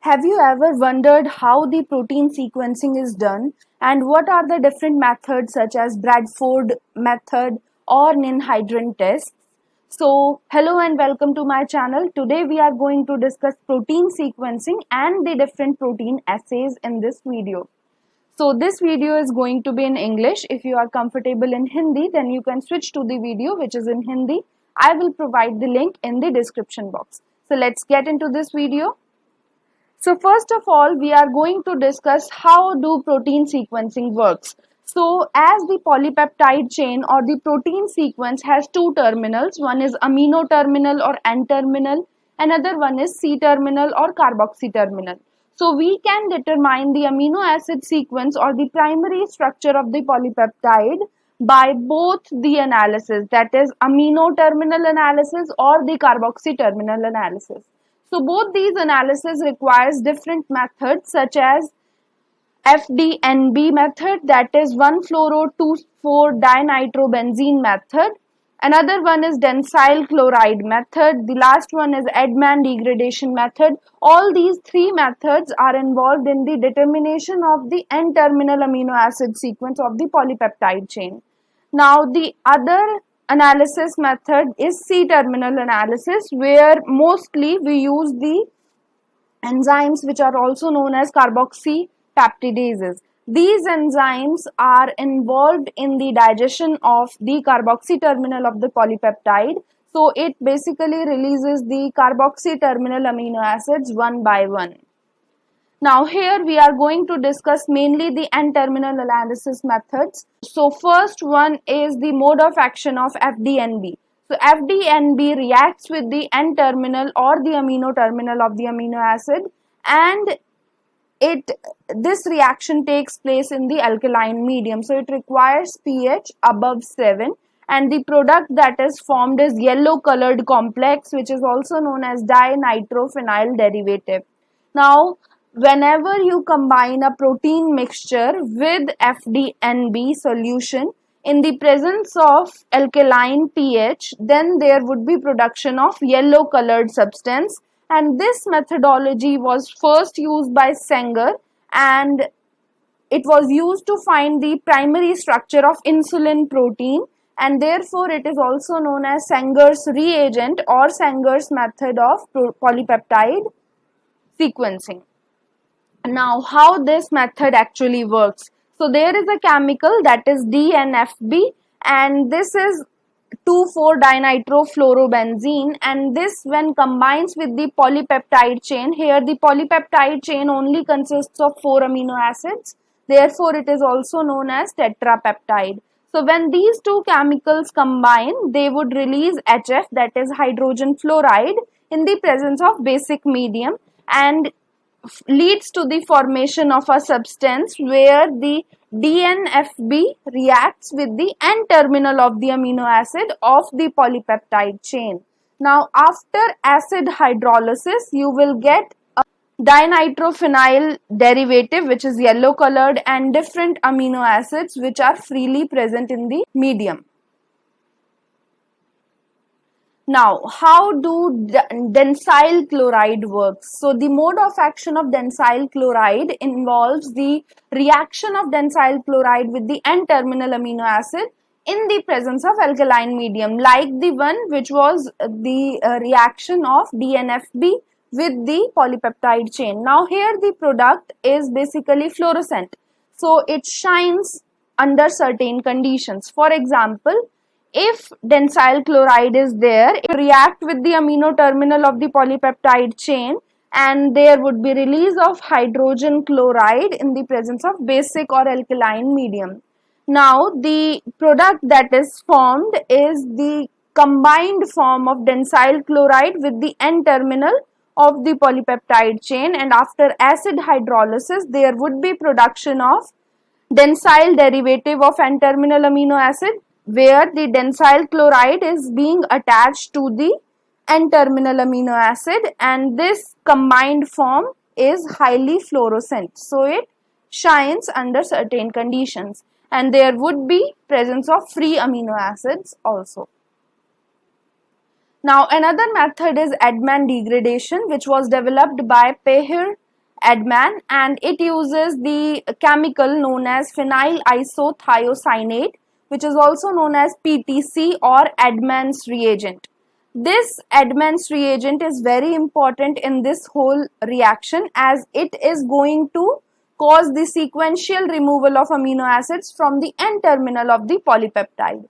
Have you ever wondered how the protein sequencing is done and what are the different methods such as Bradford method or Ninhydrin tests? So, hello and welcome to my channel. Today we are going to discuss protein sequencing and the different protein assays in this video. So, this video is going to be in English. If you are comfortable in Hindi, then you can switch to the video which is in Hindi. I will provide the link in the description box. So, let's get into this video. So first of all, we are going to discuss how do protein sequencing works. So as the polypeptide chain or the protein sequence has two terminals, one is amino terminal or N terminal, another one is C terminal or carboxy terminal. So we can determine the amino acid sequence or the primary structure of the polypeptide by both the analysis, that is amino terminal analysis or the carboxy terminal analysis. So both these analysis requires different methods such as FDNB method, that is 1,fluoro,2,4-dinitrobenzene method. Another one is densyl chloride method. The last one is Edman degradation method. All these three methods are involved in the determination of the N-terminal amino acid sequence of the polypeptide chain. Now the other analysis method is C-terminal analysis, where mostly we use the enzymes which are also known as carboxy peptidases. These enzymes are involved in the digestion of the carboxy terminal of the polypeptide. So it basically releases the carboxy terminal amino acids one by one. Now here we are going to discuss mainly the N-terminal analysis methods. So first one is the mode of action of FDNB. So FDNB reacts with the N-terminal or the amino terminal of the amino acid, and this reaction takes place in the alkaline medium. So it requires pH above 7, and the product that is formed is yellow colored complex, which is also known as dinitrophenyl derivative. Now whenever you combine a protein mixture with FDNB solution in the presence of alkaline pH, then there would be production of yellow colored substance, and this methodology was first used by Sanger, and it was used to find the primary structure of insulin protein, and therefore it is also known as Sanger's reagent or Sanger's method of polypeptide sequencing. Now, how this method actually works. So there is a chemical that is DNFB, and this is 2,4-dinitrofluorobenzene, and this when combines with the polypeptide chain, here the polypeptide chain only consists of 4 amino acids, therefore it is also known as tetrapeptide. So when these two chemicals combine, they would release HF, that is hydrogen fluoride, in the presence of basic medium, and leads to the formation of a substance where the DNFB reacts with the N-terminal of the amino acid of the polypeptide chain. Now after acid hydrolysis, you will get a dinitrophenyl derivative which is yellow colored and different amino acids which are freely present in the medium. Now, how do densyl chloride works? So, the mode of action of densyl chloride involves the reaction of densyl chloride with the N-terminal amino acid in the presence of alkaline medium, like the one which was the reaction of DNFB with the polypeptide chain. Now, here the product is basically fluorescent. So, it shines under certain conditions. For example, if densyl chloride is there, it will react with the amino terminal of the polypeptide chain, and there would be release of hydrogen chloride in the presence of basic or alkaline medium. Now the product that is formed is the combined form of densyl chloride with the N terminal of the polypeptide chain, and after acid hydrolysis there would be production of densyl derivative of N-terminal amino acid, where the densyl chloride is being attached to the N-terminal amino acid, and this combined form is highly fluorescent. So it shines under certain conditions, and there would be presence of free amino acids also. Now another method is Edman degradation, which was developed by Peher ADMAN, and it uses the chemical known as phenyl isothiocyanate, which is also known as PTC or ADMAN's reagent. This ADMAN's reagent is very important in this whole reaction, as it is going to cause the sequential removal of amino acids from the N terminal of the polypeptide.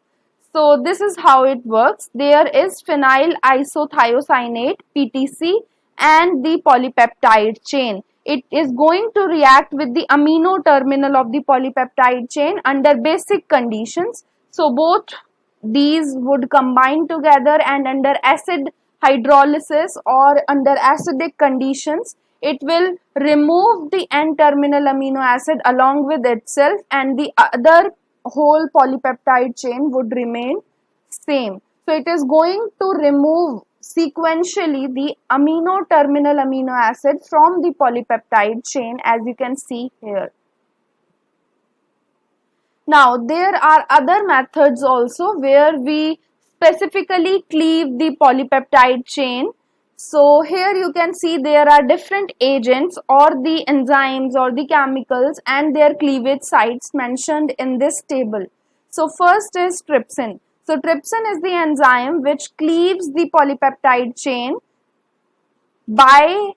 So this is how it works. There is phenyl isothiocyanate PTC and the polypeptide chain. It is going to react with the amino terminal of the polypeptide chain under basic conditions. So both these would combine together, and under acid hydrolysis or under acidic conditions, it will remove the N-terminal amino acid along with itself, and the other whole polypeptide chain would remain same. So it is going to remove sequentially the amino terminal amino acid from the polypeptide chain, as you can see here. Now there are other methods also where we specifically cleave the polypeptide chain. So here you can see there are different agents or the enzymes or the chemicals and their cleavage sites mentioned in this table. So first is trypsin. So trypsin is the enzyme which cleaves the polypeptide chain by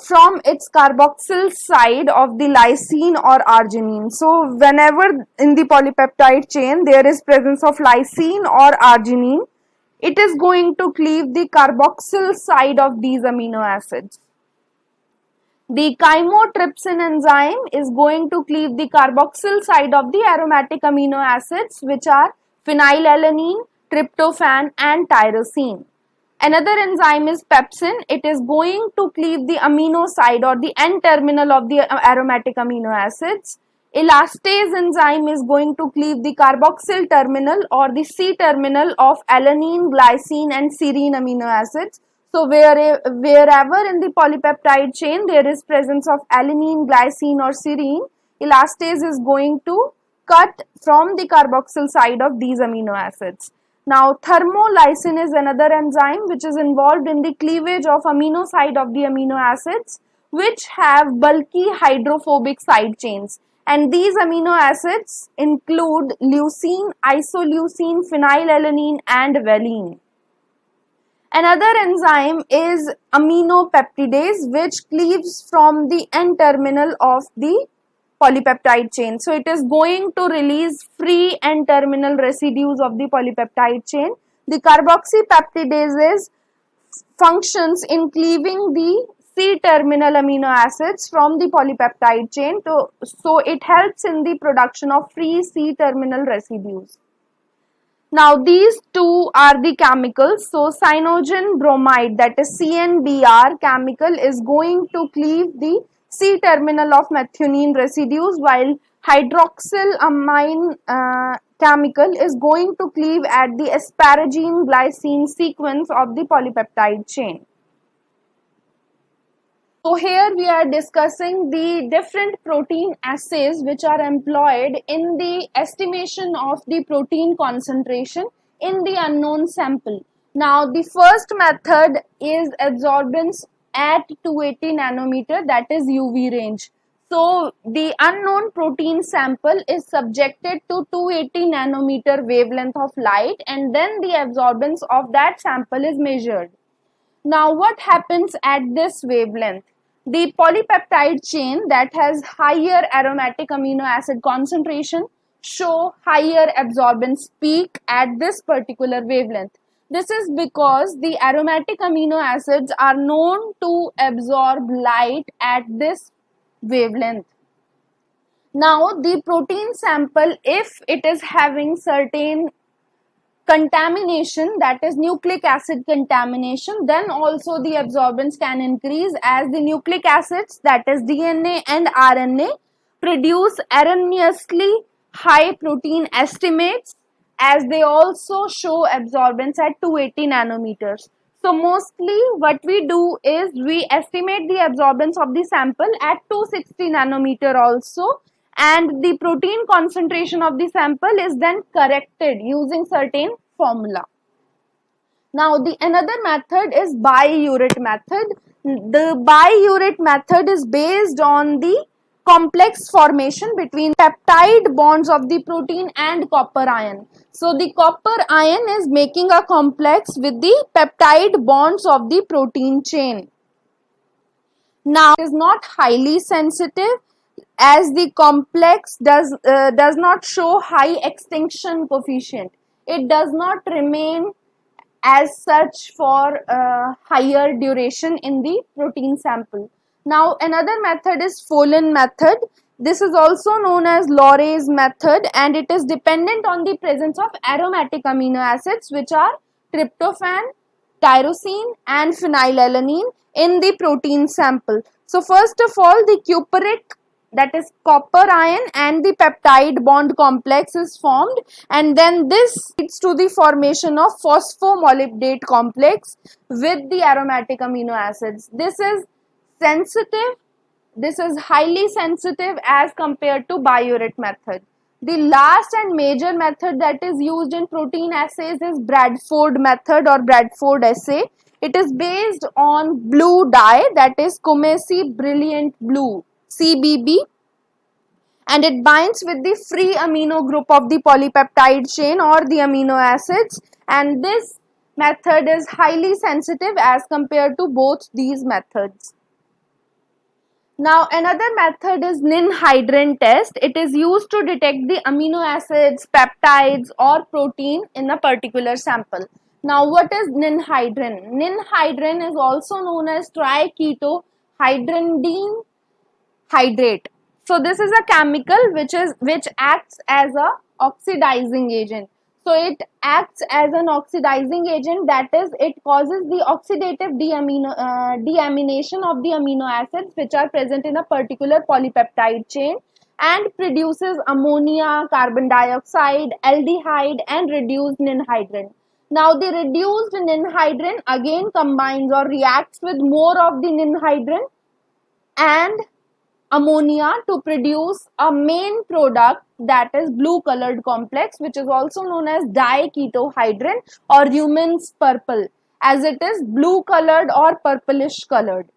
from its carboxyl side of the lysine or arginine. So whenever in the polypeptide chain there is presence of lysine or arginine, it is going to cleave the carboxyl side of these amino acids. The chymotrypsin enzyme is going to cleave the carboxyl side of the aromatic amino acids, which are phenylalanine, tryptophan and tyrosine. Another enzyme is pepsin. It is going to cleave the amino side or the N-terminal of the aromatic amino acids. Elastase enzyme is going to cleave the carboxyl terminal or the C-terminal of alanine, glycine and serine amino acids. So wherever in the polypeptide chain there is presence of alanine, glycine or serine, elastase is going to cut from the carboxyl side of these amino acids. Now thermolysin is another enzyme which is involved in the cleavage of amino side of the amino acids which have bulky hydrophobic side chains, and these amino acids include leucine, isoleucine, phenylalanine and valine. Another enzyme is aminopeptidase, which cleaves from the N-terminal of the polypeptide chain. So it is going to release free N-terminal residues of the polypeptide chain. The carboxypeptidase functions in cleaving the C-terminal amino acids from the polypeptide chain, so it helps in the production of free C-terminal residues. Now these two are the chemicals. So cyanogen bromide, that is CNBr chemical, is going to cleave the C-terminal of methionine residues, while hydroxylamine chemical is going to cleave at the asparagine glycine sequence of the polypeptide chain. So here we are discussing the different protein assays which are employed in the estimation of the protein concentration in the unknown sample. Now the first method is absorbance at 280 nanometer, that is UV range. So the unknown protein sample is subjected to 280 nanometer wavelength of light, and then the absorbance of that sample is measured. Now what happens at this wavelength? The polypeptide chain that has higher aromatic amino acid concentration show higher absorbance peak at this particular wavelength. This is because the aromatic amino acids are known to absorb light at this wavelength. Now the protein sample, if it is having certain contamination, that is nucleic acid contamination, then also the absorbance can increase, as the nucleic acids, that is DNA and RNA, produce erroneously high protein estimates, as they also show absorbance at 280 nanometers. So mostly what we do is we estimate the absorbance of the sample at 260 nanometer also, and the protein concentration of the sample is then corrected using certain formula. Now the another method is biuret method. The biuret method is based on the complex formation between peptide bonds of the protein and copper ion. So the copper ion is making a complex with the peptide bonds of the protein chain. Now it is not highly sensitive as the complex does not show high extinction coefficient. It does not remain as such for higher duration in the protein sample. Now another method is Folin method. This is also known as Loray's method, and it is dependent on the presence of aromatic amino acids which are tryptophan, tyrosine and phenylalanine in the protein sample. So first of all, the cupric, that is copper ion, and the peptide bond complex is formed, and then this leads to the formation of phosphomolybdate complex with the aromatic amino acids. This is sensitive, this is highly sensitive as compared to biuret method. The last and major method that is used in protein assays is Bradford method or Bradford assay. It is based on blue dye, that is Comesi Brilliant Blue, CBB, and it binds with the free amino group of the polypeptide chain or the amino acids, and this method is highly sensitive as compared to both these methods. Now another method is ninhydrin test. It is used to detect the amino acids, peptides or protein in a particular sample. Now what is ninhydrin? Ninhydrin is also known as triketohydranidine hydrate. So this is a chemical which acts as a oxidizing agent. So it acts as an oxidizing agent, that is, it causes the oxidative deamination of the amino acids which are present in a particular polypeptide chain and produces ammonia, carbon dioxide, aldehyde and reduced ninhydrin. Now the reduced ninhydrin again combines or reacts with more of the ninhydrin and ammonia to produce a main product, that is blue colored complex, which is also known as diketohydrin or Newman's purple, as it is blue colored or purplish colored.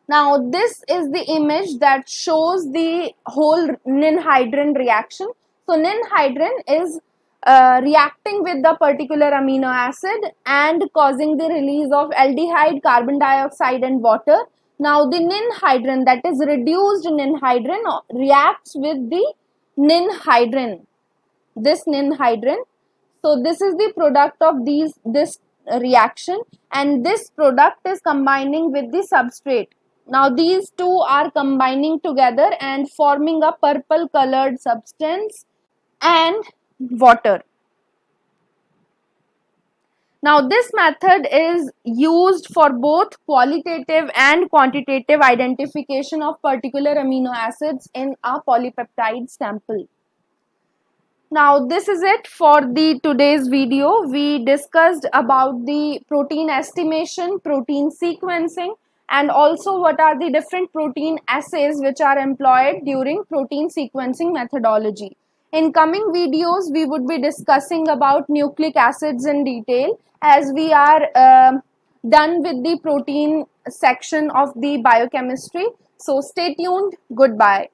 Now this is the image that shows the whole ninhydrin reaction. So ninhydrin is reacting with the particular amino acid and causing the release of aldehyde, carbon dioxide and water. Now the ninhydrin, that is reduced ninhydrin, reacts with the ninhydrin, this ninhydrin. So this is the product of this reaction, and this product is combining with the substrate. Now these two are combining together and forming a purple colored substance and water. Now this method is used for both qualitative and quantitative identification of particular amino acids in a polypeptide sample. Now this is it for the today's video. We discussed about the protein estimation, protein sequencing, and also what are the different protein assays which are employed during protein sequencing methodology. In coming videos, we would be discussing about nucleic acids in detail, as we are done with the protein section of the biochemistry. So stay tuned. Goodbye.